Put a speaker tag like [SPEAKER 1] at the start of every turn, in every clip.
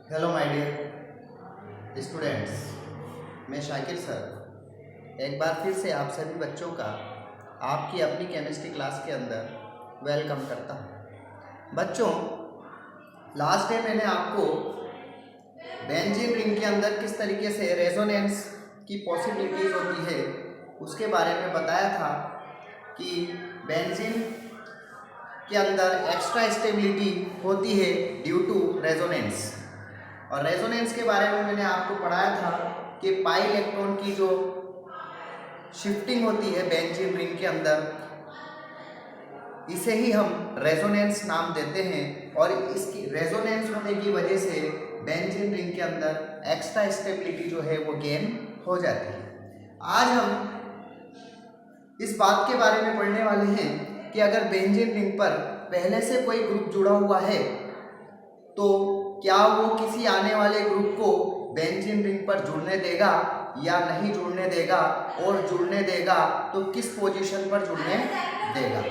[SPEAKER 1] Hello my dear students, मैं Shakir sir एक बार फिर से आप सभी बच्चों का आपकी अपनी केमिस्ट्री क्लास के अंदर वेलकम करता हूँ। बच्चों, लास्ट डे मैंने आपको बेंजीन रिंग के अंदर किस तरीके से रेजोनेंस की पॉसिबिलिटीज होती है उसके बारे में बताया था कि बेंजीन के अंदर एक्स्ट्रा स्टेबिलिटी होती है ड्यू टू रेजोनेंस। और रेजोनेंस के बारे में मैंने आपको पढ़ाया था कि पाई इलेक्ट्रॉन की जो शिफ्टिंग होती है बेंजीन रिंग के अंदर, इसे ही हम रेजोनेंस नाम देते हैं। और इसकी रेजोनेंस होने की वजह से बेंजीन रिंग के अंदर एक्स्ट्रा स्टेबिलिटी जो है वो गेन हो जाती है। आज हम इस बात के बारे में पढ़ने वाले हैं कि अगर बेंजीन रिंग पर पहले से कोई ग्रुप जुड़ा हुआ है तो क्या वो किसी आने वाले ग्रुप को बेंजीन रिंग पर जुड़ने देगा या नहीं जुड़ने देगा, और जुड़ने देगा तो किस पोजीशन पर जुड़ने देगा।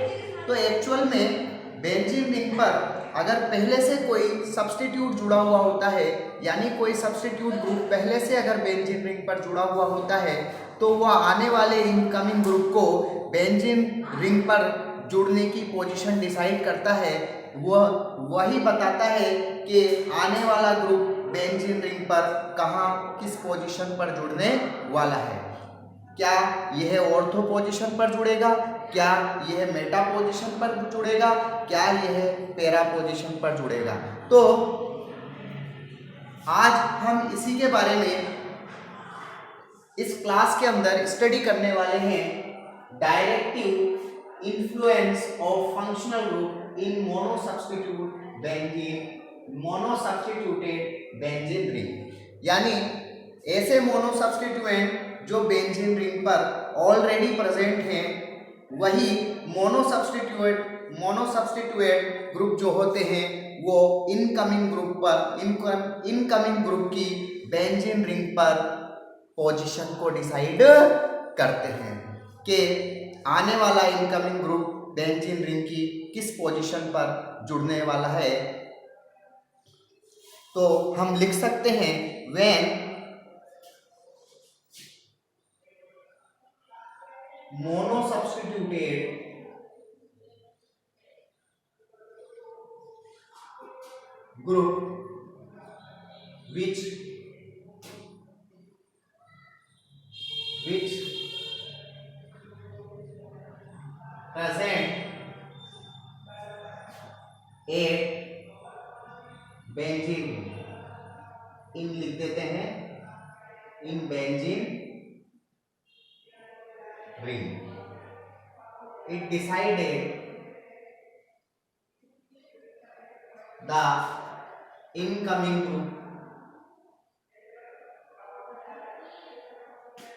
[SPEAKER 1] तो एक्चुअल में बेंजीन रिंग पर अगर पहले से कोई सब्स्टिट्यूट जुड़ा हुआ होता है, यानी कोई सब्स्टिट्यूट ग्रुप पहले से अगर बेंजीन रिंग पर जुड़ा हुआ होता है, तो वह आने वाले इनकमिंग ग्रुप को बेंजीन रिंग पर जुड़ने की पोजीशन डिसाइड करता है। वह वही बताता है कि आने वाला ग्रुप बेंजीन रिंग पर कहाँ किस पोजीशन पर जुड़ने वाला है। क्या यह ऑर्थो पोजीशन पर जुड़ेगा, क्या यह मेटा पोजीशन पर जुड़ेगा, क्या यह पैरा पोजीशन पर जुड़ेगा। तो आज हम इसी के बारे में इस क्लास के अंदर स्टडी करने वाले हैं। Directive influence of functional group in monosubstituted benzene ring, यानी ऐसे मोनोसब्स्टिट्यूएंट जो बेंजीन रिंग पर ऑलरेडी प्रेजेंट हैं, वही मोनोसब्स्टिट्यूएंट ग्रुप जो होते हैं वो इनकमिंग ग्रुप की बेंजीन रिंग पर पोजीशन को डिसाइड करते हैं कि आने वाला इनकमिंग ग्रुप बेंजीन रिंग की किस पोजीशन पर जुड़ने वाला है। तो हम लिख सकते हैं when monosubstituted group which present a benzene in लिख देते हैं in benzene ring, it decided the incoming group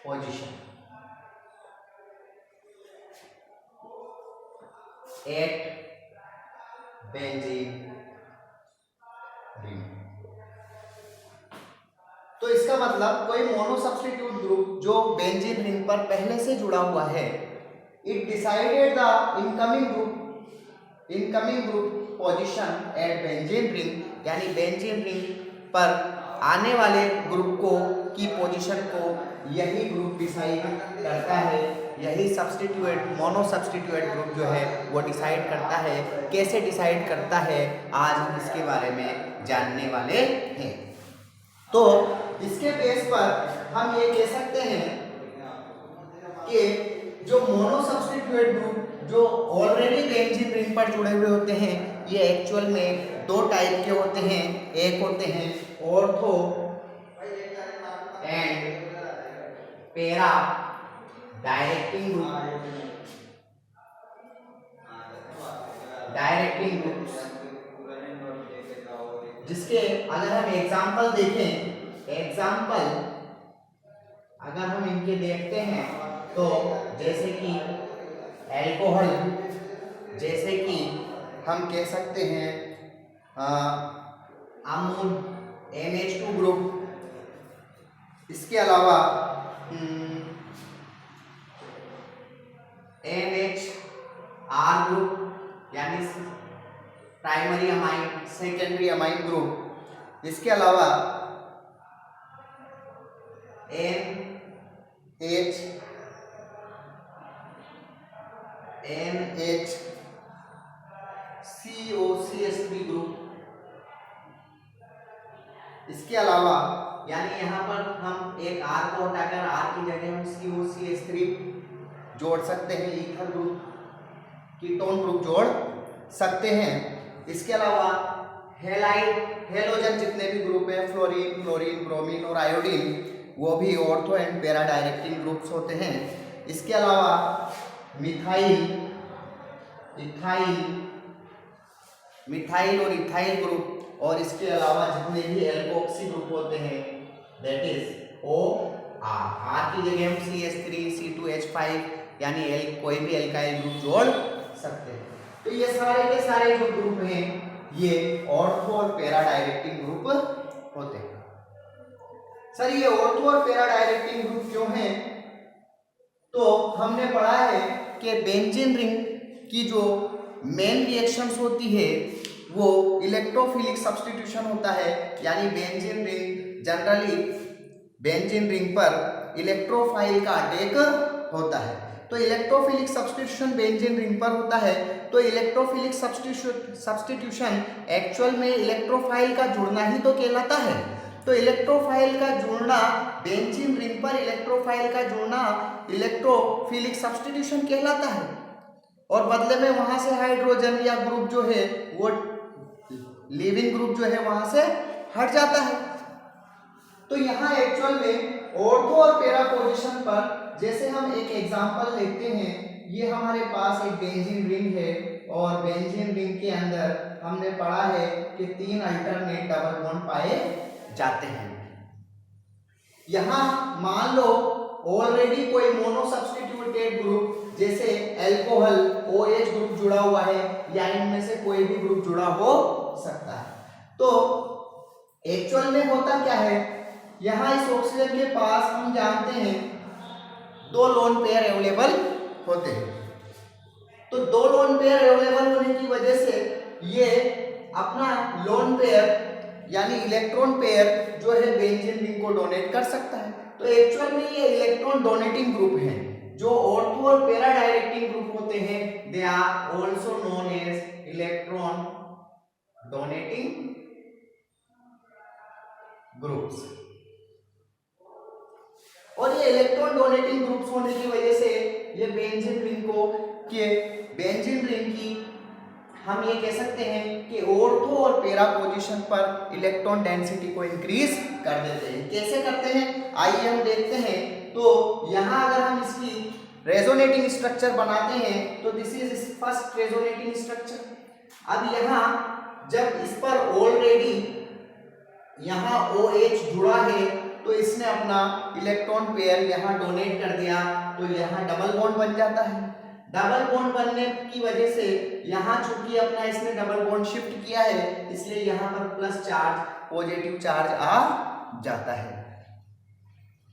[SPEAKER 1] position at benzene ring. तो इसका मतलब कोई मोनोसब्स्टिट्यूट ग्रुप जो बेंजीन रिंग पर पहले से जुड़ा हुआ है, it decided the incoming group position at benzene ring, यानी बेंजीन रिंग पर आने वाले ग्रुप को की पोजीशन को यही ग्रुप डिसाइड करता है, यही मोनोसब्स्टिट्यूएंट ग्रुप जो है वो डिसाइड करता है। कैसे डिसाइड करता है, आज हम इसके बारे में जानने वाले हैं। तो इसके बेस पर हम ये कह सकते हैं कि जो मोनोसब्स्टिट्यूएंट ग्रुप जो ऑलरेडी बेंजीन रिंग पर जुड़े हुए होते हैं, ये एक्चुअल में दो टाइप के होते हैं। एक होते हैं ortho and para directing groups, जिसके अगर हम एग्जांपल देखें, अगर हम इनके देखते हैं तो जैसे कि एल्कोहल, जैसे कि हम कह सकते हैं अमूल NH2 ग्रुप, इसके अलावा NHR ग्रुप यानी primary amine, secondary amine group, इसके अलावा NHCOCH3 ग्रुप, इसके अलावा यानी यहाँ पर हम एक R को हटाकर R की जगह हम COCH3 जोड़ सकते हैं, ईथर ग्रुप, कीटोन ग्रुप जोड़ सकते हैं। इसके अलावा हेलाइड, हेलोजन जितने भी ग्रुप हैं, फ्लोरीन, क्लोरीन, ब्रोमीन और आयोडीन, वो भी ortho and para directing groups होते हैं। इसके अलावा मिथाइल और इथाइल ग्रुप, और इसके अलावा जितने भी एल्कोक्सी ग्रुप होते हैं, दैट इज OR, R की जगह हम CH3, C2H5 यानी कोई भी एल्काइल ग्रुप जोड़ सकते हैं। तो ये सारे के सारे जो ग्रुप हैं ये ऑर्थो और पैरा डायरेक्टिंग ग्रुप होते हैं। सर ये ऑर्थो और पैरा डायरेक्टिंग ग्रुप क्यों हैं? तो हमने पढ़ा है कि बेंजीन रिंग की जो मेन रिएक्शंस होती है वो इलेक्ट्रोफिलिक सब्स्टिट्यूशन होता है, यानी बेंजीन रिंग पर इलेक्ट्रोफाइल का अटैक होता है। तो इलेक्ट्रोफिलिक सब्स्टिट्यूशन बेंजीन रिंग पर होता है। तो इलेक्ट्रोफिलिक सब्स्टिट्यूशन एक्चुअल में इलेक्ट्रोफाइल का जुड़ना ही तो कहलाता है। तो इलेक्ट्रोफाइल का जुड़ना, बेंजीन रिंग पर इलेक्ट्रोफाइल का जुड़ना इलेक्ट्रोफिलिक सब्स्टिट्यूशन कहलाता है, और बदले में वहां से हाइड्रोजन या ग्रुप जो है वो लिविंग ग्रुप जो है वहां से हट जाता है। तो यहाँ एक्चुअल में ऑर्थो और पैरा पोजीशन पर, जैसे हम एक एग्जांपल लेते हैं, ये हमारे पास एक बेंजीन रिंग है और बेंजीन रिंग के अंदर हमने पढ़ा है कि 3 अल्टरनेट डबल बॉन्ड पाए जाते हैं। यहाँ मान लो ऑलरेडी कोई मोनो सब्स्टिट्यूटेड ग्रुप जैसे अल्कोहल OH ग्रुप जुड़ा हुआ है, या इनमें से कोई भी ग्रुप जुड़ा हो सकता है। तो एक्चुअल में होता क्या है, यहाँ इस ऑक्सीजन के पास हम जानते हैं 2 लोन पेयर अवेलेबल होते हैं। तो 2 लोन पेयर अवेलेबल होने की वजह से ये अपना लोन पेयर यानी इलेक्ट्रॉन पेयर जो है बेंजीन रिंग को डोनेट कर सकता है। तो एक्चुअल में ये इलेक्ट्रॉन डोनेटिंग ग्रुप है। जो ऑर्थो और पैरा डायरेक्टिंग ग्रुप होते हैं, they are also known as electron donating groups. और ये इलेक्ट्रॉन डोनेटिंग ग्रुप्स होने की वजह से ये बेंजीन रिंग की हम ये कह सकते हैं कि ऑर्थो और पैरा पोजीशन पर इलेक्ट्रॉन डेंसिटी को इंक्रीज कर देते हैं। कैसे करते हैं आइए हम देखते हैं। तो यहाँ अगर हम इसकी रेजोनेटिंग स्ट्रक्चर बनाते हैं तो this is first resonating structure. अब यहाँ जब इस पर ऑलरेडी यहाँ OH जुड़ा है तो इसने अपना इलेक्ट्रॉन पेयर यहाँ डोनेट कर दिया, तो यहाँ डबल बॉन्ड बन जाता है। डबल बॉन्ड बनने की वजह से यहाँ चूंकि अपना इसने डबल बॉन्ड शिफ्ट किया है, इसलिए यहाँ पर प्लस चार्ज, पॉजिटिव चार्ज आ जाता है,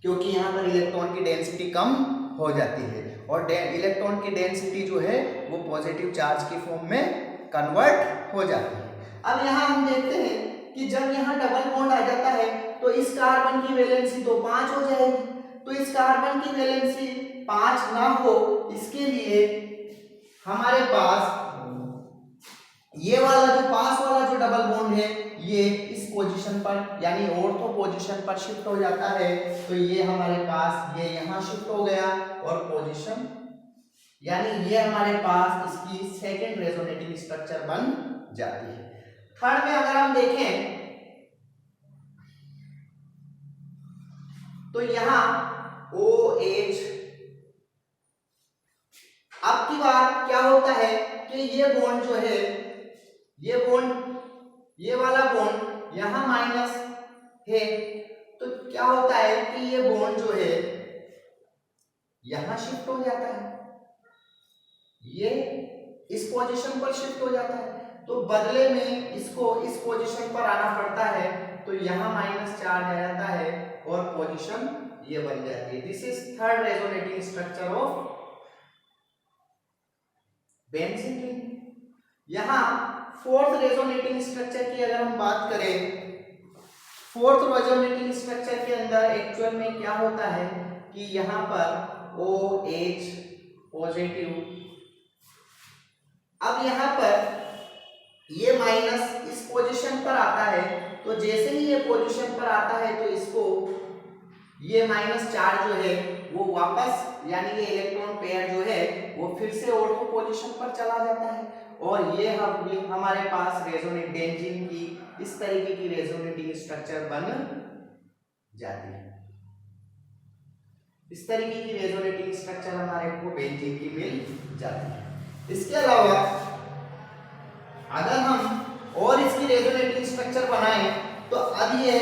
[SPEAKER 1] क्योंकि यहाँ पर इलेक्ट्रॉन की डेंसिटी कम हो जाती है और इलेक्ट्रॉन की डेंसिटी जो है वो पॉजिटिव चार्ज की फॉर्म में कन्वर्ट हो जाती है। अब यहाँ हम देखते हैं कि जब यहाँ डबल बॉन्ड आ जाता है तो इस कार्बन की वैलेंसी तो 5 हो जाएगी। तो इस कार्बन की वैलेंसी 5 ना हो इसके लिए हमारे पास ये वाला जो पास वाला जो डबल बॉन्ड है ये इस पोजीशन पर यानी ऑर्थो पोजीशन पर शिफ्ट हो जाता है। तो ये हमारे पास ये यहाँ शिफ्ट हो गया और पोजीशन यानी ये हमारे पास इसकी सेकंड रेजोनेटिंग स्ट्रक्चर बन जाती है। थर्ड में अगर हम देखें तो यहाँ OH, अब की बार क्या होता है कि ये बॉन्ड जो है, ये बॉन्ड, ये वाला बॉन्ड यहाँ माइनस है, तो क्या होता है कि ये बॉन्ड जो है यहाँ शिफ्ट हो जाता है, ये इस पोजीशन पर शिफ्ट हो जाता है। तो बदले में इसको इस पोजीशन पर आना पड़ता है, तो यहाँ माइनस चार्ज आ जाता है और पोजीशन ये बन जाती है। This is third resonating structure of benzene ring. यहाँ फोर्थ रेजोनेटिंग स्ट्रक्चर की अगर हम बात करें फोर्थ रेजोनेटिंग स्ट्रक्चर के अंदर एक्चुअल में क्या होता है कि यहाँ पर OH पॉजिटिव, अब यहाँ पर ये माइनस इस पोजीशन पर आता है, तो जैसे ही ये पोजीशन पर आता है तो इसको ये माइनस चार्ज जो है वो वापस यानी ये इलेक्ट्रॉन पेयर जो है वो फिर से ऑर्थो पोजीशन पर चला जाता है और ये हमारे पास रेजोनेट बेंजीन की इस तरीके की रेजोनेटिंग स्ट्रक्चर बन जाती है। इस तरीके की रेजोनेटिंग स्ट्रक्चर हमारे को बेंजीन की मिल जाती है। इसके अलावा अगर हम और इसकी रेजोनेटिंग स्ट्रक्चर बनाएं तो अब ये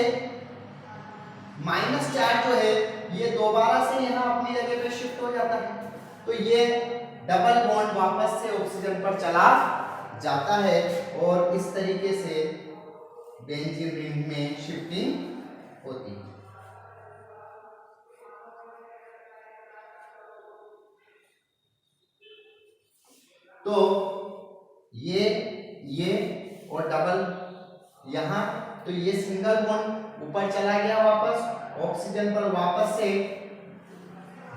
[SPEAKER 1] माइनस चार्ज जो है ये दोबारा से यहाँ अपनी जगह पे शिफ्ट हो जाता है, तो ये डबल बॉन्ड वापस से ऑक्सीजन पर चला जाता है और इस तरीके से बेंजीन रिंग में शिफ्टिंग होती है। तो ये और डबल यहाँ, तो ये सिंगल बॉन्ड ऊपर चला गया वापस, ऑक्सीजन पर वापस से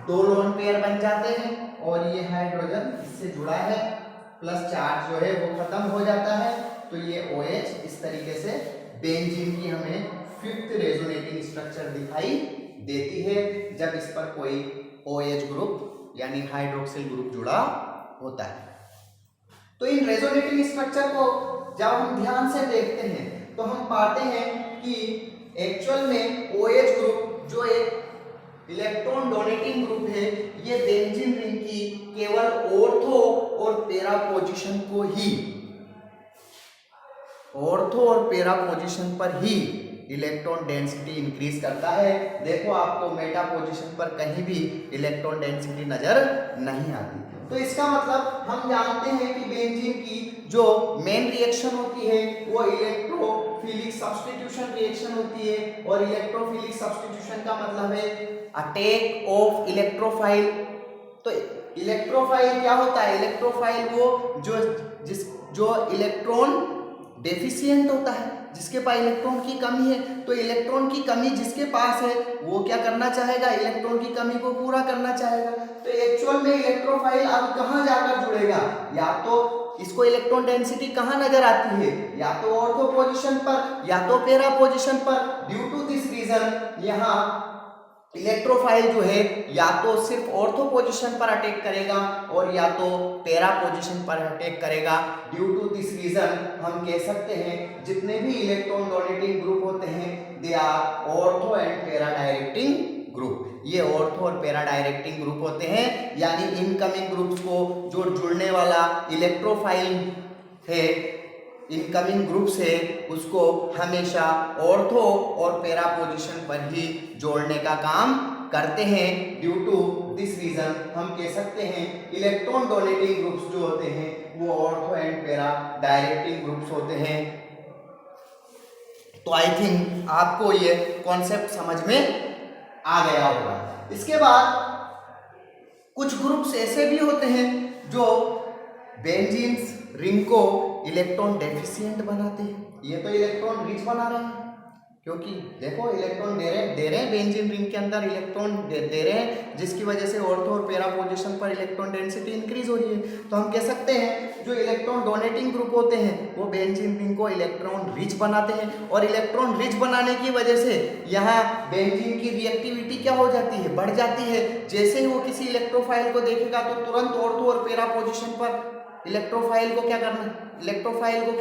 [SPEAKER 1] दो लोन पेयर बन जाते हैं और ये हाइड्रोजन इससे जुड़ा है, प्लस चार्ज जो है वो खत्म हो जाता है, तो ये OH इस तरीके से बेंजीन की हमें फिफ्थ रेजोनेटिंग स्ट्रक्चर दिखाई देती है जब इस पर कोई OH ग्रुप यानी हाइड्रोक्सिल ग्रुप जुड़ा होता है। तो इन रेजोनेटिंग स्ट्रक्चर को जब हम ध्यान से देखते हैं तो हम पाते हैं कि एक्चुअल में OH ग्रुप जो एक इलेक्ट्रॉन डोनेटिंग ग्रुप है ये बेंजीन रिंग की केवल ऑर्थो और पैरा पोजीशन को ही, ऑर्थो और पैरा पोजीशन पर ही इलेक्ट्रॉन डेंसिटी इंक्रीज करता है। देखो आपको मेटा पोजीशन पर कहीं भी इलेक्ट्रॉन डेंसिटी नजर नहीं आती। तो इसका मतलब हम जानते हैं कि बेंजीन की जो मेन रिएक्शन होती है वो इलेक्ट्रोफिलिक सब्स्टिट्यूशन रिएक्शन होती है और इलेक्ट्रोफिलिक सब्स्टिट्यूशन का मतलब है अटैक ऑफ इलेक्ट्रोफाइल। तो इलेक्ट्रोफाइल क्या होता है? इलेक्ट्रोफाइल वो जो इलेक्ट्रॉन डेफिशिएंट होता है, जिसके पास इलेक्ट्रॉन की कमी है, तो इलेक्ट्रॉन की कमी जिसके पास है वो क्या करना चाहेगा? इलेक्ट्रॉन की कमी को पूरा करना चाहेगा। तो एक्चुअल में इलेक्ट्रोफाइल अब कहाँ जाकर जुड़ेगा? या तो इसको इलेक्ट्रॉन डेंसिटी कहाँ नजर आती है? या तो ऑर्थो पोजीशन पर या तो पैरा पोजीशन पर। ड्यू टू दिस रीजन यहाँ इलेक्ट्रोफाइल जो है या तो सिर्फ ऑर्थो पोजीशन पर अटैक करेगा और या तो पैरा पोजीशन पर अटैक करेगा। ड्यू टू दिस रीजन हम कह सकते हैं जितने भी इलेक्ट्रॉन डोनेटिंग ग्रुप होते हैं they are ortho and para directing group. ये ऑर्थो और पैरा डायरेक्टिंग ग्रुप होते हैं, यानी इनकमिंग ग्रुप्स को जो जुड़ने वाला इलेक्ट्रोफाइल है, इनकमिंग ग्रुप से उसको हमेशा ऑर्थो और पैरा पोजीशन पर ही जोड़ने का काम करते हैं। ड्यू टू दिस रीजन हम कह सकते हैं इलेक्ट्रॉन डोनेटिंग ग्रुप्स जो होते हैं वो ortho and para directing groups होते हैं। तो आई थिंक आपको ये कॉन्सेप्ट समझ में आ गया होगा। इसके बाद कुछ ग्रुप्स ऐसे भी होते हैं जो बेंजीन रिंग को इलेक्ट्रॉन डेफिशिएंट बनाते हैं। ये तो इलेक्ट्रॉन रिच बना रहे हैं, क्योंकि देखो इलेक्ट्रॉन दे रहे हैं बेंजीन रिंग के अंदर इलेक्ट्रॉन दे रहे हैं, जिसकी वजह से ऑर्थो और पैरा पोजीशन पर इलेक्ट्रॉन डेंसिटी इंक्रीज हो रही है। तो हम कह सकते हैं जो इलेक्ट्रॉन डोनेटिंग ग्रुप होते हैं वो बेंजीन रिंग को इलेक्ट्रॉन रिच बनाते हैं और इलेक्ट्रॉन रिच बनाने की वजह से यहाँ बेंजीन की रिएक्टिविटी क्या हो जाती है? बढ़ जाती है। जैसे ही वो किसी इलेक्ट्रोफाइल को देखेगा तो तुरंत ऑर्थो और पैरा पोजीशन पर इलेक्ट्रोफाइल को क्या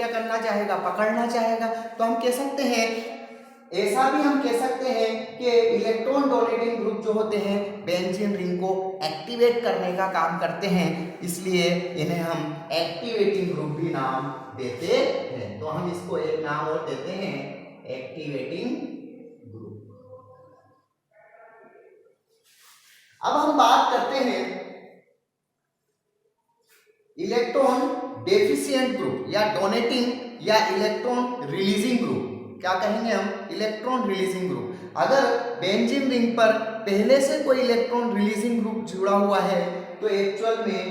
[SPEAKER 1] करना चाहेगा? पकड़ना चाहेगा। तो हम कह सकते हैं, ऐसा भी हम कह सकते हैं कि इलेक्ट्रॉन डोनेटिंग ग्रुप जो होते हैं बेंजीन रिंग को एक्टिवेट करने का काम करते हैं, इसलिए इन्हें हम एक्टिवेटिंग ग्रुप भी नाम देते हैं। तो हम इसको एक नाम और देते हैं, एक्टिवेटिंग ग्रुप। अब हम बात करते हैं इलेक्ट्रॉन डेफिशिएंट ग्रुप या डोनेटिंग या इलेक्ट्रॉन रिलीजिंग ग्रुप। क्या कहेंगे हम? Electron releasing group. अगर बेंजीन रिंग पर पहले से कोई इलेक्ट्रॉन रिलीजिंग ग्रुप जुड़ा हुआ है तो एक्चुअल में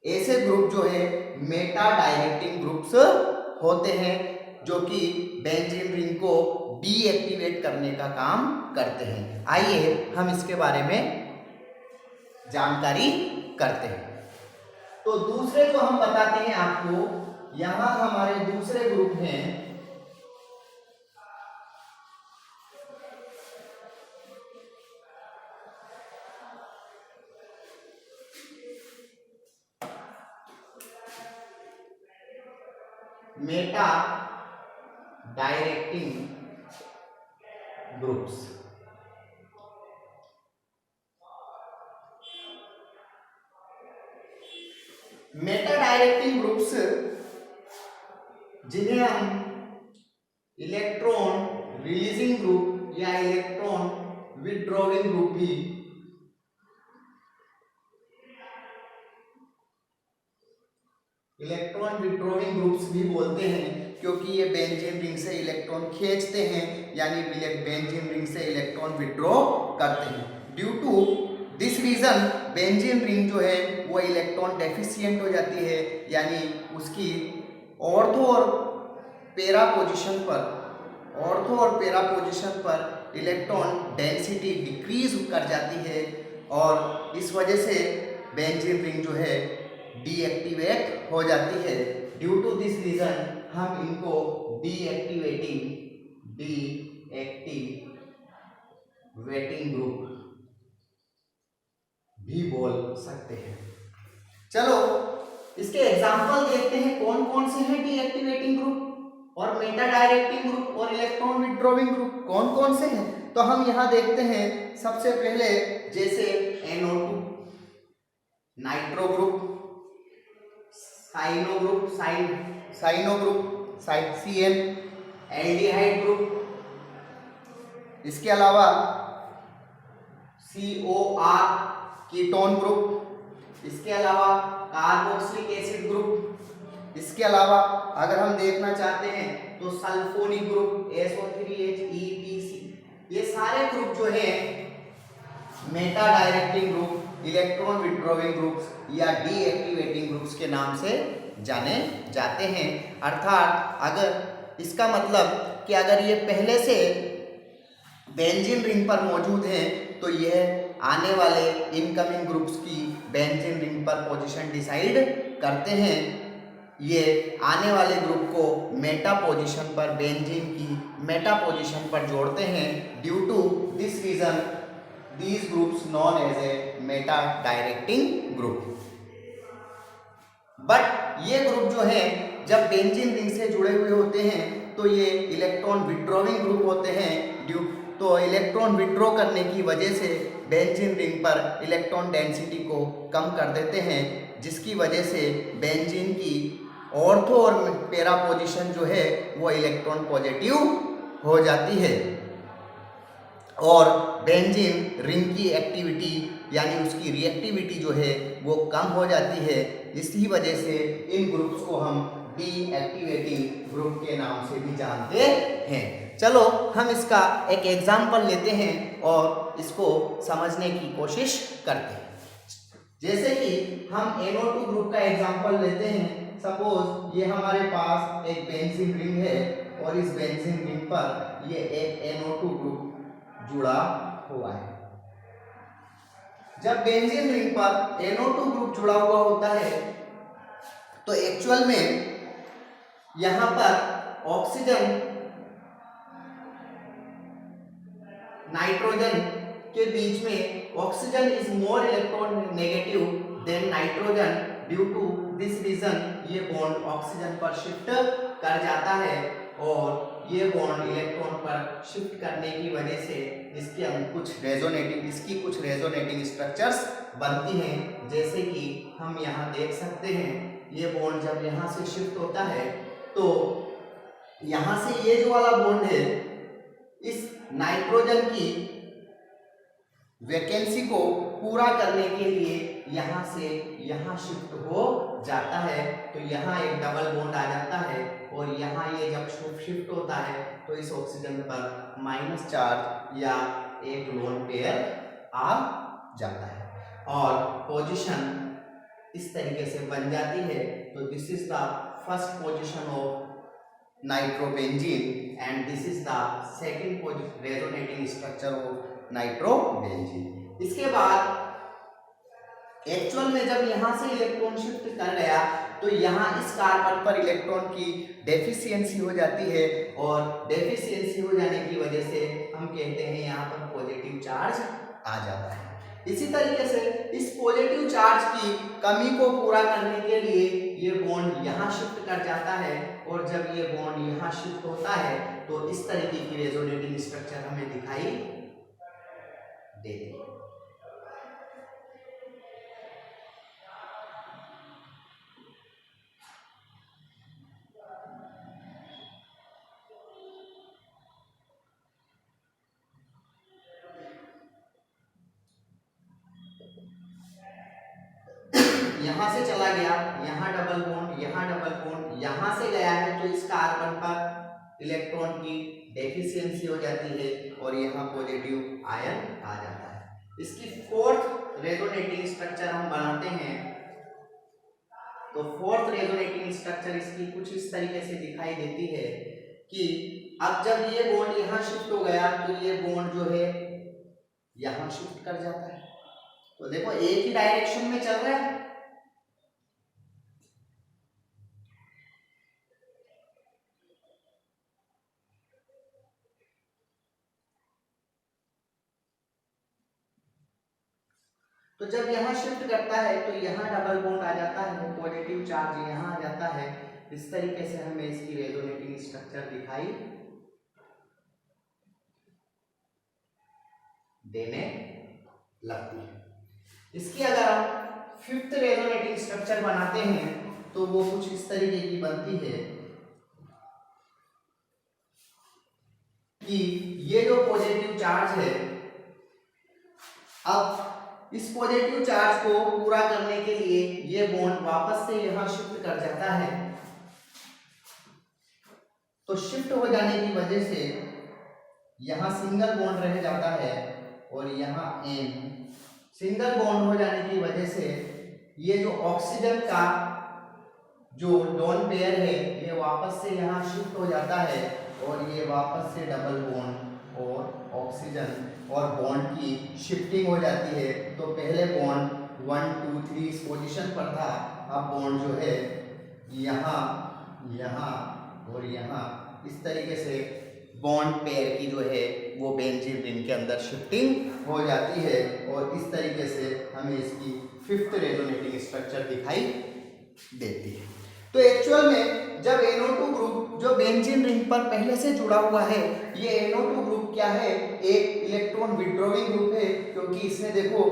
[SPEAKER 1] ऐसे ग्रुप जो है मेटा डायरेक्टिंग ग्रुप्स होते हैं। जो कि बेंजीन रिंग को डीएक्टिवेट करने का काम करते हैं। आइए हम इसके बारे में जानकारी करते हैं। तो दूसरे जो हम बताते हैं आपको, यहां हमारे दूसरे ग्रुप हैं Meta directing groups. Meta directing groups जिन्हें हम इलेक्ट्रॉन रिलीजिंग ग्रुप या इलेक्ट्रॉन विथड्रॉइंग ग्रुप भी बोलते हैं, क्योंकि ये बेंजीन रिंग से इलेक्ट्रॉन खींचते हैं, यानी बेंजीन रिंग से इलेक्ट्रॉन विथड्रॉ करते हैं। Due to this reason benzene ring जो है वो इलेक्ट्रॉन डेफिशिएंट हो जाती है, यानी उसकी ऑर्थो और पैरा पोजीशन पर इलेक्ट्रॉन डेंसिटी डिक्रीज कर जाती है, और इस वजह से बेंजीन रिंग जो है डीएक्टिवेट हो जाती है। ड्यू टू दिस रीजन हम इनको डीएक्टिवेटिंग ग्रुप भी बोल सकते हैं। चलो इसके एग्जांपल देखते हैं कौन कौन से हैं डीएक्टिवेटिंग ग्रुप और मेटा डायरेक्टिंग ग्रुप और इलेक्ट्रॉन विथड्रॉइंग ग्रुप कौन कौन से हैं। तो हम यहां देखते हैं सबसे पहले जैसे NO2 nitro group, cyano group, CN aldehyde group, इसके अलावा COR कीटोन ग्रुप, इसके अलावा कार्बोक्सिलिक एसिड ग्रुप, इसके अलावा अगर हम देखना चाहते हैं तो सल्फोनिक ग्रुप SO3H ये सारे ग्रुप जो है Meta directing group, electron withdrawing groups या डीएक्टिवेटिंग ग्रुप्स के नाम से जाने जाते हैं। अर्थात अगर इसका मतलब कि अगर ये पहले से बेंजीन रिंग पर मौजूद हैं तो यह आने वाले इनकमिंग ग्रुप्स की बेंजीन रिंग पर पोजीशन डिसाइड करते हैं। ये आने वाले ग्रुप को मेटा पोजीशन पर, बेंजीन की मेटा पोजीशन पर जोड़ते हैं। Due to this reason these groups known as a meta directing group। But ये ग्रुप जो है जब बेंजीन रिंग से जुड़े हुए होते हैं तो ये इलेक्ट्रॉन विथड्रॉइंग ग्रुप होते हैं। तो इलेक्ट्रॉन विथड्रॉ करने की वजह से बेंजीन रिंग पर इलेक्ट्रॉन डेंसिटी को कम कर देते हैं, जिसकी वजह से बेंजीन की ऑर्थो और पैरा पोजीशन जो है वो इलेक्ट्रॉन पॉजिटिव हो जाती है, और बेंजीन रिंग की एक्टिविटी यानी उसकी रिएक्टिविटी जो है वो कम हो जाती है। इसी वजह से इन ग्रुप्स को हम डीएक्टिवेटिंग ग्रुप के नाम से भी जानते हैं। चलो हम इसका एक एग्जाम्पल लेते हैं और इसको समझने की कोशिश करते हैं। जैसे कि हम NO2 ग्रुप का एग्जाम्पल लेते हैं। सपोज ये हमारे पास एक बेंजीन रिंग है और इस बेंजीन रिंग पर ये एक NO2 ग्रुप जुड़ा हुआ है। जब बेंजीन रिंग पर NO2 ग्रुप जुड़ा हुआ होता है तो एक्चुअल में यहां पर ऑक्सीजन नाइट्रोजन के बीच में oxygen is more electron negative than nitrogen. Due to this reason ये बॉन्ड ऑक्सीजन पर शिफ्ट कर जाता है, और ये बॉन्ड इलेक्ट्रॉन पर शिफ्ट करने की वजह से इसकी कुछ रेजोनेटिंग स्ट्रक्चर्स बनती हैं। जैसे कि हम यहाँ देख सकते हैं, ये बॉन्ड जब यहाँ से शिफ्ट होता है तो यहाँ से ये जो वाला बॉन्ड है इस नाइट्रोजन की वैकेंसी को पूरा करने के लिए यहाँ से यहाँ शिफ्ट हो जाता है। तो यहाँ एक डबल बॉन्ड आ जाता है, और यहाँ ये जब शिफ्ट होता है तो इस ऑक्सीजन पर माइनस चार्ज या एक लोन पेयर आ जाता है, और पोजीशन इस तरीके से बन जाती है। तो this is the first position of nitrobenzene and this is the second resonating structure of nitrobenzene. इसके बाद एक्चुअल में जब यहां से इलेक्ट्रॉन शिफ्ट कर गया तो यहाँ इस कार्बन पर इलेक्ट्रॉन की डेफिशिएंसी हो जाती है और डेफिशिएंसी हो जाने की वजह से हम कहते हैं यहाँ पर पॉजिटिव चार्ज आ जाता है। इसी तरीके से इस पॉजिटिव चार्ज की कमी को पूरा करने के लिए ये बॉन्ड यहाँ शिफ्ट कर जाता है और जब ये बॉन्ड यहाँ शिफ्ट होता है तो इस तरीके की रेजोनेटिंग स्ट्रक्चर हमें दिखाई देती है। यहां से चला गया, यहां डबल बॉन्ड, यहां डबल बॉन्ड, यहां से गया है तो इस कार्बन पर इलेक्ट्रॉन की डेफिशिएंसी हो जाती है और यहां पॉजिटिव आयन आ जाता है। इसकी फोर्थ रेजोनेटिंग स्ट्रक्चर हम बनाते हैं तो फोर्थ रेजोनेटिंग स्ट्रक्चर इसकी कुछ इस तरीके से दिखाई देती है कि अब जब ये बॉन्ड यहां शिफ्ट हो गया तो ये बॉन्ड जो है यहां शिफ्ट कर जाता है। तो देखो एक ही डायरेक्शन में चल रहा है। तो जब यहाँ शिफ्ट करता है तो यहाँ डबल बॉन्ड आ जाता है, पॉजिटिव चार्ज यहाँ आ जाता है। इस तरीके से हमें इसकी रेजोनेटिंग स्ट्रक्चर दिखाई देने लगती है। इसकी अगर हम फिफ्थ रेजोनेटिंग स्ट्रक्चर बनाते हैं तो वो कुछ इस तरीके की बनती है कि ये जो पॉजिटिव चार्ज है, अब इस पॉजिटिव चार्ज को पूरा करने के लिए ये बॉन्ड वापस से यहां शिफ्ट कर जाता है। तो शिफ्ट हो जाने की वजह से यहां सिंगल बॉन्ड रह जाता है और यहां एन सिंगल बॉन्ड हो जाने की वजह से ये जो ऑक्सीजन का जो लोन पेयर है ये वापस से यहां शिफ्ट हो जाता है और ये वापस से डबल बॉन्ड और ऑक्सीजन और बॉन्ड की शिफ्टिंग हो जाती है। तो पहले बॉन्ड 1 2 3 इस पोजीशन पर था, अब बॉन्ड जो है यहाँ यहाँ और यहाँ इस तरीके से बॉन्ड पेयर की जो है वो बेंजीन रिंग के अंदर शिफ्टिंग हो जाती है और इस तरीके से हमें इसकी फिफ्थ रेजोनेटिंग स्ट्रक्चर दिखाई देती है। तो एक्चुअल में जब NO2 ग्रुप जो बेंजीन रिंग पर पहले से जुड़ा हुआ है, ये NO2 ग्रुप क्या है, एक इलेक्ट्रॉन विड्रॉइंग ग्रुप है, क्योंकि इसने देखो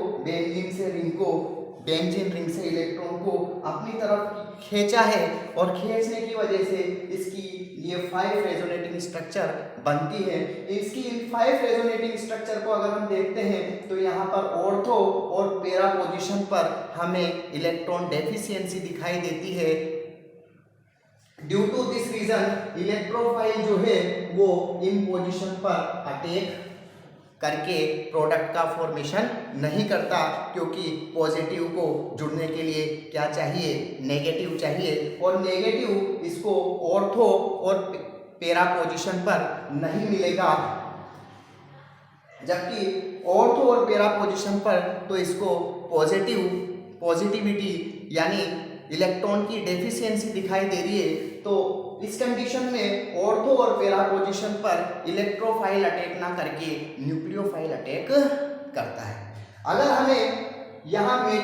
[SPEAKER 1] बेंजीन रिंग से इलेक्ट्रॉन को अपनी तरफ खींचा है और खींचने की वजह से इसकी ये 5 रेजोनेटिंग स्ट्रक्चर बनती है। इसकी इन 5 रेजोनेटिंग स्ट्रक्चर को अगर हम देखते हैं तो यहाँ पर ऑर्थो और पैरा पोजीशन पर हमें इलेक्ट्रॉन डेफिशिएंसी दिखाई देती है। Due to this reason electrophile जो है वो इन पोजीशन पर अटैक करके प्रोडक्ट का फॉर्मेशन नहीं करता, क्योंकि पॉजिटिव को जुड़ने के लिए क्या चाहिए, नेगेटिव चाहिए और नेगेटिव इसको ऑर्थो और पैरा पोजीशन पर नहीं मिलेगा, जबकि ऑर्थो और पैरा पोजीशन पर तो इसको पॉजिटिविटी यानी इलेक्ट्रॉन की डेफिशिएंसी दिखाई दे रही है। तो इस कंडीशन में ऑर्थो और पैरा पोजीशन पर इलेक्ट्रोफाइल अटैक ना करके न्यूक्लियोफाइल अटैक करता है। अगर हमें यहाँ में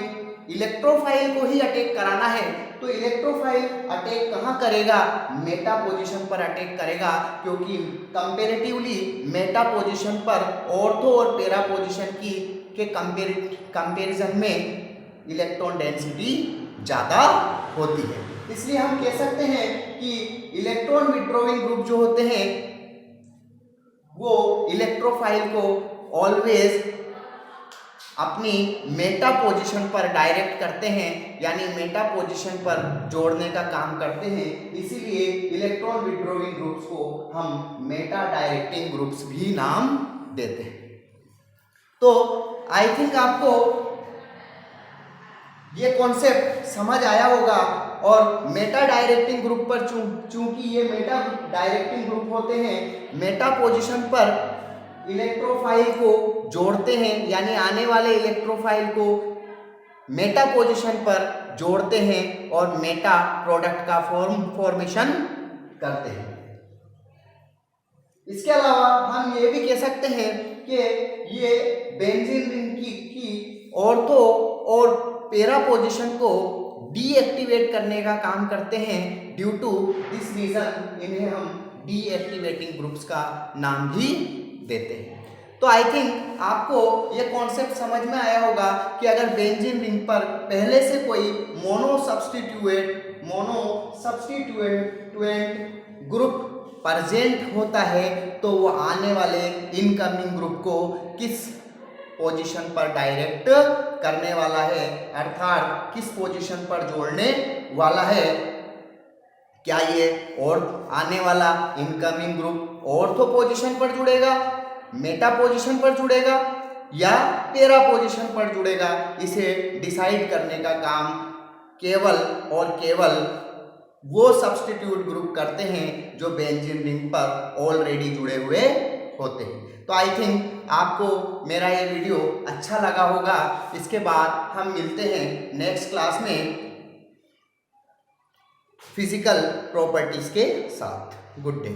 [SPEAKER 1] इलेक्ट्रोफाइल को ही अटैक कराना है तो इलेक्ट्रोफाइल अटैक कहाँ करेगा, मेटा पोजीशन पर अटैक करेगा, क्योंकि कंपैरेटिवली मेटा पोजीशन पर ऑर्थो और पैरा पोजीशन के कंपैरिजन में इलेक्ट्रॉन डेंसिटी ज़्यादा होती है। इसलिए हम कह सकते हैं कि इलेक्ट्रॉन विड्रॉइंग ग्रुप जो होते हैं वो इलेक्ट्रोफाइल को ऑलवेज अपनी मेटा पोजीशन पर डायरेक्ट करते हैं, यानी मेटा पोजीशन पर जोड़ने का काम करते हैं। इसीलिए इलेक्ट्रॉन विड्रॉइंग ग्रुप्स को हम मेटा डायरेक्टिंग ग्रुप्स भी नाम देते हैं। तो आई थिंक आपको ये कॉन्सेप्ट समझ आया होगा और मेटा डायरेक्टिंग ग्रुप पर चूंकि ये मेटा डायरेक्टिंग ग्रुप होते हैं, मेटा पोजीशन पर इलेक्ट्रोफाइल को जोड़ते हैं, यानी आने वाले इलेक्ट्रोफाइल को मेटा पोजीशन पर जोड़ते हैं और मेटा प्रोडक्ट का फॉर्मेशन करते हैं। इसके अलावा हम ये भी कह सकते हैं कि ये बेंजीन रिंग की ऑर्थो और पैरा पोजीशन को डीएक्टिवेट करने का काम करते हैं। ड्यू टू दिस रीजन इन्हें हम डीएक्टिवेटिंग ग्रुप्स का नाम भी देते हैं। तो आई थिंक आपको ये कॉन्सेप्ट समझ में आया होगा कि अगर बेंजीन रिंग पर पहले से कोई मोनो सब्स्टिट्यूएंट ग्रुप प्रेजेंट होता है तो वो आने वाले इनकमिंग ग्रुप को किस पोजीशन पर डायरेक्ट करने वाला है, अर्थात किस पोजीशन पर जोड़ने वाला है। क्या ये और आने वाला इनकमिंग ग्रुप ऑर्थो पोजीशन पर जुड़ेगा, मेटा पोजीशन पर जुड़ेगा या पैरा पोजीशन पर जुड़ेगा, इसे डिसाइड करने का काम केवल और केवल वो सब्स्टिट्यूट ग्रुप करते हैं जो बेंजीन रिंग पर ऑलरेडी जुड़े हुए होते हैं। तो आई थिंक आपको मेरा ये वीडियो अच्छा लगा होगा। इसके बाद हम मिलते हैं नेक्स्ट क्लास में फिजिकल प्रॉपर्टीज के साथ। Good day.